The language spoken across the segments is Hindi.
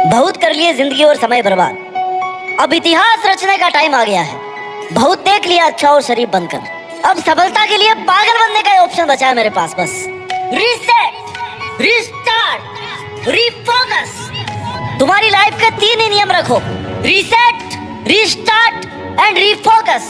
बहुत कर लिए जिंदगी और समय बर्बाद, अब इतिहास रचने का टाइम आ गया है। बहुत देख लिया अच्छा और शरीफ बनकर, अब सफलता के लिए पागल बनने का ऑप्शन बचा है मेरे पास। बस रीसेट, रीस्टार्ट, रीफोकस। तुम्हारी लाइफ के 3 ही नियम रखो: रीसेट, रीस्टार्ट एंड रीफोकस।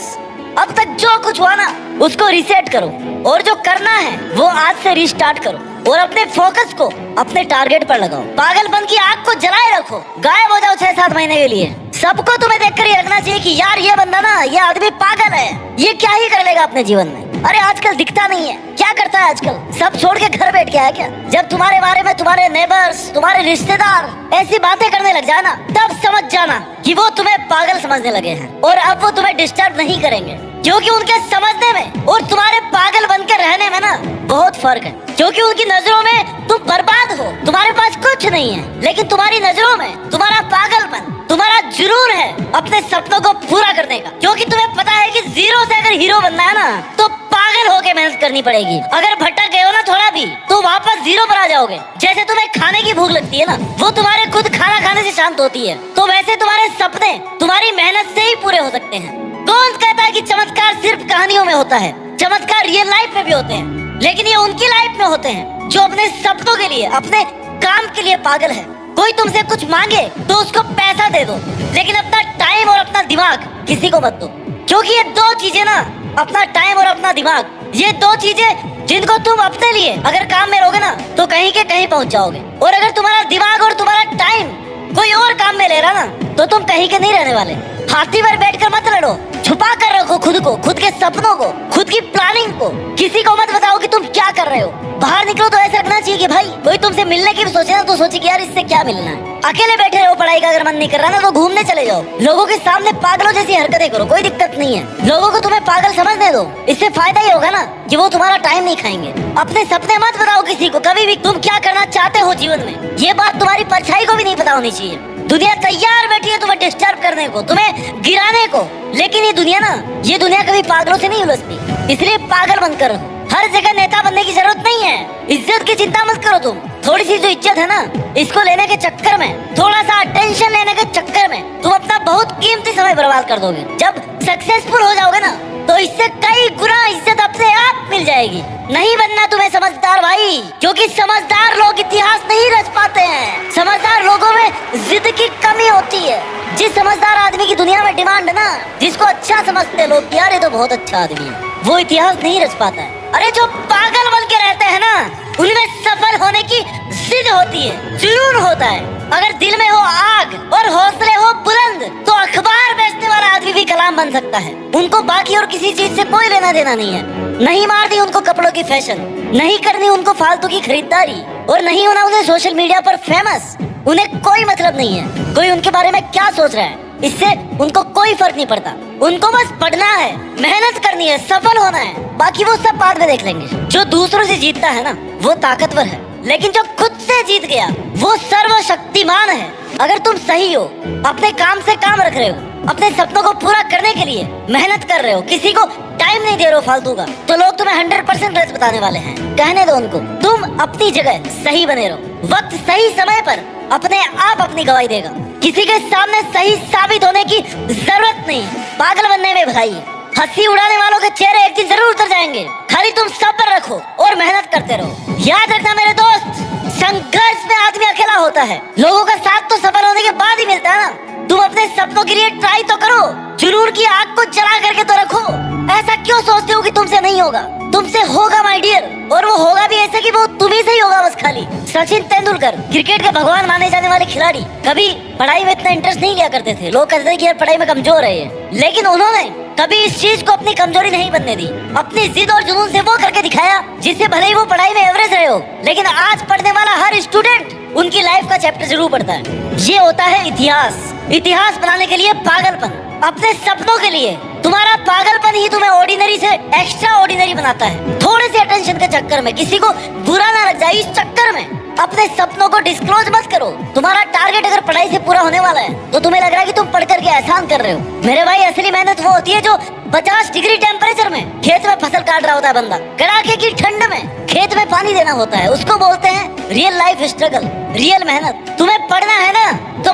अब तक जो कुछ हुआ ना उसको रीसेट करो, और जो करना है वो आज से रीस्टार्ट करो, और अपने फोकस को अपने टारगेट पर लगाओ। पागलपन की आग को जलाए रखो, गायब हो जाओ 6-7 महीने के लिए। सबको तुम्हें देखकर ये लगना चाहिए कि यार ये बंदा ना, ये आदमी पागल है, ये क्या ही कर लेगा अपने जीवन में। अरे आजकल दिखता नहीं है, क्या करता है आजकल? सब छोड़ के घर बैठ गया है क्या? जब तुम्हारे बारे में तुम्हारे नेबर्स, तुम्हारे रिश्तेदार ऐसी बातें करने लग जाए ना, तब समझ जाना कि वो तुम्हें पागल समझने लगे हैं, और अब वो तुम्हें डिस्टर्ब नहीं करेंगे, क्योंकि उनके समझने में और तुम्हारे पागल बनकर रहने में ना बहुत फर्क है। क्योंकि उनकी नजरों में तुम बर्बाद हो, तुम्हारे पास कुछ नहीं है, लेकिन तुम्हारी नजरों में तुम्हारा पागलपन, तुम्हारा जुनून है अपने सपनों को पूरा करने का। क्योंकि तुम्हें पता है कि जीरो से अगर हीरो बनना है ना, तो पागल होके मेहनत करनी पड़ेगी। अगर भटक गए हो ना थोड़ा भी, तो वापस जीरो पर आ जाओगे। जैसे तुम्हें खाने की भूख लगती है ना, वो तुम्हारे खुद खाना खाने से शांत होती है, तो वैसे तुम्हारे सपने तुम्हारी मेहनत से ही पूरे हो सकते हैं। कौन कहता है कि चमत्कार सिर्फ कहानियों में होता है? चमत्कार रियल लाइफ में भी होते हैं, लेकिन ये उनकी लाइफ में होते हैं जो अपने सपनों के लिए, अपने काम के लिए पागल है। कोई तुमसे कुछ मांगे तो उसको पैसा दे दो, लेकिन अपना टाइम और अपना दिमाग किसी को मत दो। क्योंकि ये 2 चीजें ना, अपना टाइम और अपना दिमाग, ये 2 चीजें जिनको तुम अपने लिए अगर काम में रहोगे ना, तो कहीं के कहीं पहुंच जाओगे। और अगर तुम्हारा दिमाग और तुम्हारा टाइम कोई और काम में ले रहा ना, तो तुम कहीं के नहीं रहने वाले। हाथी पर बैठकर मत लड़ो, छुपा कर रखो खुद को, खुद के सपनों को, खुद की प्लानिंग को। किसी को मत बताओ कि तुम क्या कर रहे हो। बाहर निकलो तो ऐसा लगना चाहिए कि भाई कोई तुमसे मिलने की भी सोचे ना, तो सोचे कि यार इससे क्या मिलना है। अकेले बैठे रहो, पढ़ाई का अगर मन नहीं कर रहा ना, तो घूमने चले जाओ। लोगों के सामने पागलों जैसी हरकतें करो, कोई दिक्कत नहीं है। लोगों को तुम्हें पागल समझने दो, इससे फायदा ही होगा ना कि वो तुम्हारा टाइम नहीं खाएंगे। अपने सपने मत बताओ किसी को कभी भी, तुम क्या करना चाहते हो जीवन में। ये बात तुम्हारी परछाई को भी नहीं पता होनी चाहिए। दुनिया तैयार बैठी है तुम्हें डिस्टर्ब करने को, तुम्हें गिराने को, लेकिन ये दुनिया ना, ये दुनिया कभी पागलों से नहीं उलझती। इसलिए पागल बनकर रहो। हर जगह नेता बनने की जरूरत नहीं है। इज्जत की चिंता मत करो तुम। थोड़ी सी जो इज्जत है ना, इसको लेने के चक्कर में, थोड़ा सा अटेंशन लेने के चक्कर में तुम अपना बहुत कीमती समय बर्बाद कर दोगे। जब सक्सेसफुल हो जाओगे ना, तो इससे कई गुना इज्जत अपने आप मिल जाएगी। नहीं बनना तुम्हें समझदार भाई, क्योंकि समझदार लोग इतिहास नहीं रच पाते हैं। समझदार लोगों में जिद की कमी होती है। जिस समझदार आदमी की दुनिया में डिमांड है ना, जिसको अच्छा समझते लोग, यार ये तो बहुत अच्छा आदमी है, वो इतिहास नहीं रच पाता है। अरे जो पागल बन के रहते हैं ना, उनमें सफल होने की जिद होती है, जुनून होता है। अगर दिल में हो आग और हौसले हो बुलंद, तो अखबार बेचने वाला आदमी भी कलाम बन सकता है। उनको बाकी और किसी चीज से कोई लेना देना नहीं है। नहीं मारनी उनको कपड़ों की फैशन, नहीं करनी उनको फालतू की खरीदारी, और नहीं होना उन्हें सोशल मीडिया पर फेमस। उन्हें कोई मतलब नहीं है कोई उनके बारे में क्या सोच रहा है, इससे उनको कोई फर्क नहीं पड़ता। उनको बस पढ़ना है, मेहनत करनी है, सफल होना है, बाकी वो सब बाद में देख लेंगे। जो दूसरों से जीतता है ना, वो ताकतवर है, लेकिन जो खुद से जीत गया वो सर्वशक्तिमान है। अगर तुम सही हो, अपने काम से काम रख रहे हो, अपने सपनों को पूरा करने के लिए मेहनत कर रहे हो, किसी को टाइम नहीं दे रहे हो फालतू का, तो लोग तुम्हें 100% गलत बताने वाले हैं। कहने दो उनको, तुम अपनी जगह सही बने रहो। वक्त सही समय पर अपने आप अपनी गवाही देगा। किसी के सामने सही साबित होने की जरूरत नहीं। पागल बनने में भलाई है। हंसी उड़ाने वालों के चेहरे एक दिन जरूर उतर जाएंगे। खाली तुम सब्र रखो और मेहनत करते रहो। याद रखना मेरे दोस्त, संघर्ष में आदमी अकेला होता है, लोगों का साथ तो सफल होने के बाद ही मिलता है ना। तुम अपने सपनों के लिए ट्राई तो करो, जुनून की आग को जला करके तो रखो। ऐसा क्यों सोचते हो कि तुमसे नहीं होगा? तुमसे होगा माय डियर, और वो होगा भी ऐसे कि वो तुम्ही से ही होगा बस। खाली सचिन तेंदुलकर, क्रिकेट के भगवान माने जाने वाले खिलाड़ी, कभी पढ़ाई में इतना इंटरेस्ट नहीं लिया करते थे। लोग कहते थे कि यार पढ़ाई में कमजोर है ये, लेकिन उन्होंने कभी इस चीज को अपनी कमजोरी नहीं बनने दी। अपनी जिद और जुनून से वो करके दिखाया, जिससे भले ही वो पढ़ाई में एवरेज रहे हो, लेकिन आज पढ़ने वाला हर स्टूडेंट उनकी लाइफ का चैप्टर जरूर पढ़ता है। ये होता है इतिहास। इतिहास बनाने के लिए पागलपन, अपने सपनों के लिए तुम्हारा पागलपन ही तुम्हें ऑर्डिनरी से एक्स्ट्रा ऑर्डिनरी बनाता है। थोड़े से अटेंशन के चक्कर में किसी को बुरा ना लग जाए, इस चक्कर में अपने सपनों को डिस्क्लोज मत करो। तुम्हारा टारगेट अगर पढ़ाई से पूरा होने वाला है, तो तुम्हें लग रहा है कि तुम पढ़ करके एहसान कर रहे हो। मेरे भाई, असली मेहनत वो होती है जो 50 डिग्री टेम्परेचर में खेत में फसल काट रहा होता है बंदा, कड़ाके की ठंड में खेत में पानी देना होता है, उसको बोलते हैं रियल लाइफ स्ट्रगल, रियल मेहनत। तुम्हें पढ़ना है ना, तो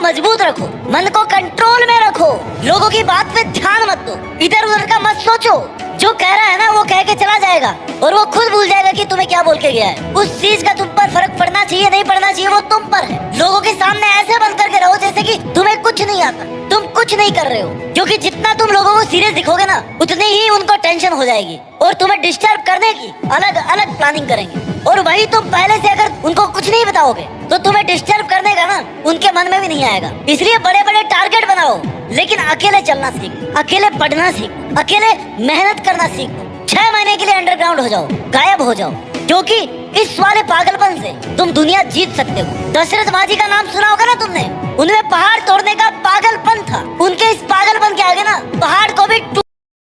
मजबूत रखो, मन को कंट्रोल में रखो, लोगों की बात पे ध्यान मत दो, इधर उधर का मत सोचो। जो कह रहा है ना वो कह के चला जाएगा और वो खुद भूल जाएगा कि तुम्हें क्या बोल के गया है। उस चीज का तुम पर फर्क पड़ना चाहिए नहीं पड़ना चाहिए वो तुम पर है। लोगों के सामने ऐसे बन करके रहो जैसे कि तुम्हें कुछ नहीं आता, तुम कुछ नहीं कर रहे हो, क्योंकि जितना तुम लोगों को सीरियस दिखोगे ना उतनी ही उनको टेंशन हो जाएगी और तुम्हें डिस्टर्ब करने की अलग अलग प्लानिंग करेंगे। और वही तुम पहले से अगर उनको कुछ नहीं बताओगे तो तुम्हें डिस्टर्ब करने का ना उनके मन में भी नहीं आएगा। इसलिए बड़े बड़े टारगेट बनाओ, लेकिन अकेले चलना सीख, अकेले पढ़ना सीख, अकेले मेहनत करना सीख। 6 महीने के लिए अंडरग्राउंड हो जाओ, गायब हो जाओ, क्योंकि इस वाले पागलपन से तुम दुनिया जीत सकते हो। दशरथ माझी का नाम सुना होगा ना तुमने, उनमें पहाड़ तोड़ने का पागलपन था, उनके इस पागलपन के आगे ना पहाड़ को भी